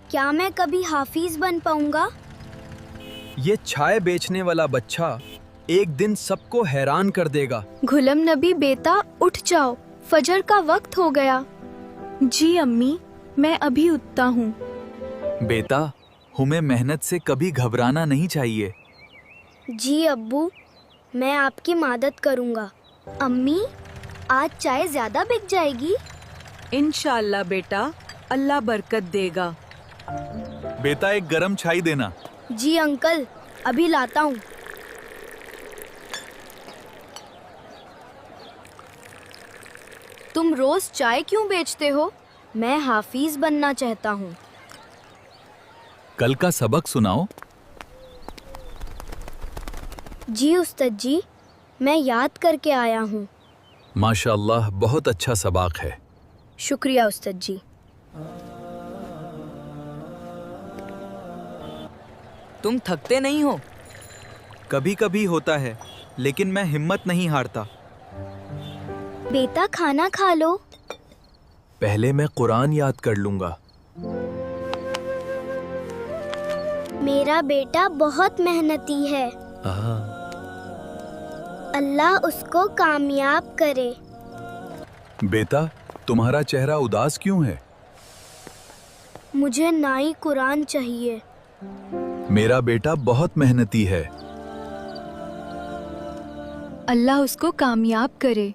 کیا میں کبھی حافظ بن پاؤں گا؟ یہ چھائے بیچنے والا بچہ ایک دن سب کو حیران کر دے گا۔ غلام نبی بیٹا اٹھ جاؤ، فجر کا وقت ہو گیا۔ جی امی، میں ابھی اٹھتا ہوں۔ بیٹا، ہمیں محنت سے کبھی گھبرانا نہیں چاہیے۔ جی ابو، میں آپ کی مدد کروں گا۔ امی، آج چائے زیادہ بک جائے گی؟ انشاءاللہ بیٹا، اللہ برکت دے گا۔ بیٹا ایک گرم چائے دینا۔ جی انکل، ابھی لاتا ہوں۔ تم روز چائے کیوں بیچتے ہو؟ میں حافظ بننا چاہتا ہوں۔ کل کا سبق سناؤ۔ جی استاد جی، میں یاد کر کے آیا ہوں۔ ماشاءاللہ، بہت اچھا سبق ہے۔ شکریہ استاد جی۔ تم تھکتے نہیں ہو؟ کبھی کبھی ہوتا ہے، لیکن میں ہمت نہیں ہارتا۔ بیٹا کھانا کھا لو۔ پہلے میں قرآن یاد کر لوں گا۔ میرا بیٹا بہت محنتی ہے، اللہ اس کو کامیاب کرے۔ بیٹا، تمہارا چہرہ اداس کیوں ہے؟ مجھے نئی قرآن چاہیے۔ میرا بیٹا بہت محنتی ہے۔ اللہ اس کو کامیاب کرے۔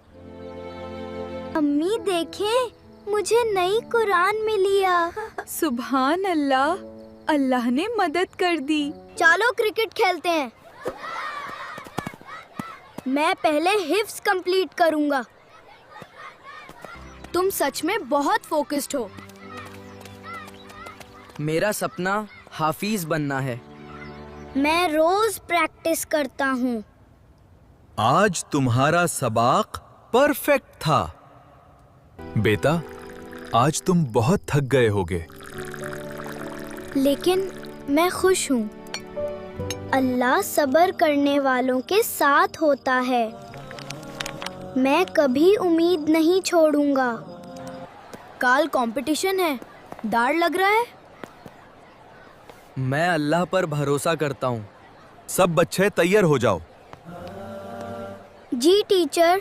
امی دیکھیں، مجھے نئی قرآن ملی ہے۔ سبحان اللہ، اللہ نے مدد کر دی۔ چلو کرکٹ کھیلتے ہیں۔ میں پہلے حفظ کمپلیٹ کروں گا۔ تم سچ میں بہت فوکسڈ ہو۔ میرا سپنا حافظ بننا ہے۔ میں روز پریکٹس کرتا ہوں۔ آج تمہارا سبق پرفیکٹ تھا۔ بیٹا، آج تم بہت تھک گئے ہوگے۔ لیکن میں خوش ہوں۔ اللہ صبر کرنے والوں کے ساتھ ہوتا ہے۔ میں کبھی امید نہیں چھوڑوں گا۔ کل کمپٹیشن ہے، ڈر لگ رہا ہے؟ میں اللہ پر بھروسہ کرتا ہوں۔ سب بچے تیار ہو جاؤ۔ جی ٹیچر۔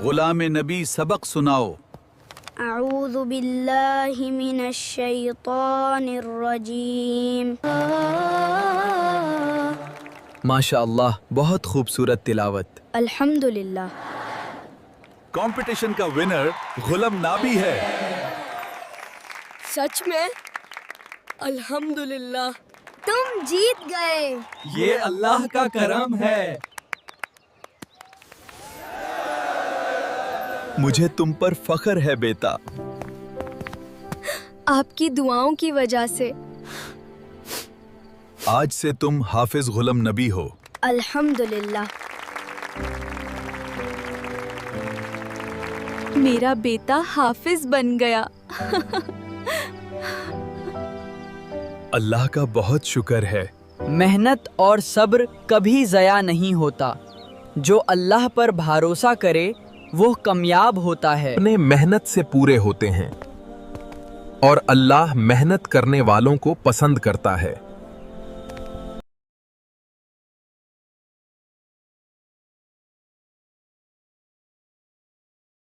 غلام نبی سبق سناؤ۔ اعوذ باللہ من الشیطان الرجیم۔ ماشاء اللہ، بہت خوبصورت تلاوت۔ الحمدللہ۔ کمپٹیشن کا ونر غلام نبی ہے۔ سچ میں؟ الحمدللہ۔ تم جیت گئے۔ یہ اللہ کا کرم ہے۔ مجھے تم پر فخر ہے بیٹا۔ آپ کی دعاؤں کی وجہ سے۔ آج سے تم حافظ غلام نبی ہو۔ الحمدللہ۔ میرا بیٹا حافظ بن گیا۔ اللہ کا بہت شکر ہے۔ محنت اور صبر کبھی ضائع نہیں ہوتا۔ جو اللہ پر بھروسہ کرے وہ کامیاب ہوتا ہے۔ اپنے محنت سے پورے ہوتے ہیں اور اللہ محنت کرنے والوں کو پسند کرتا ہے۔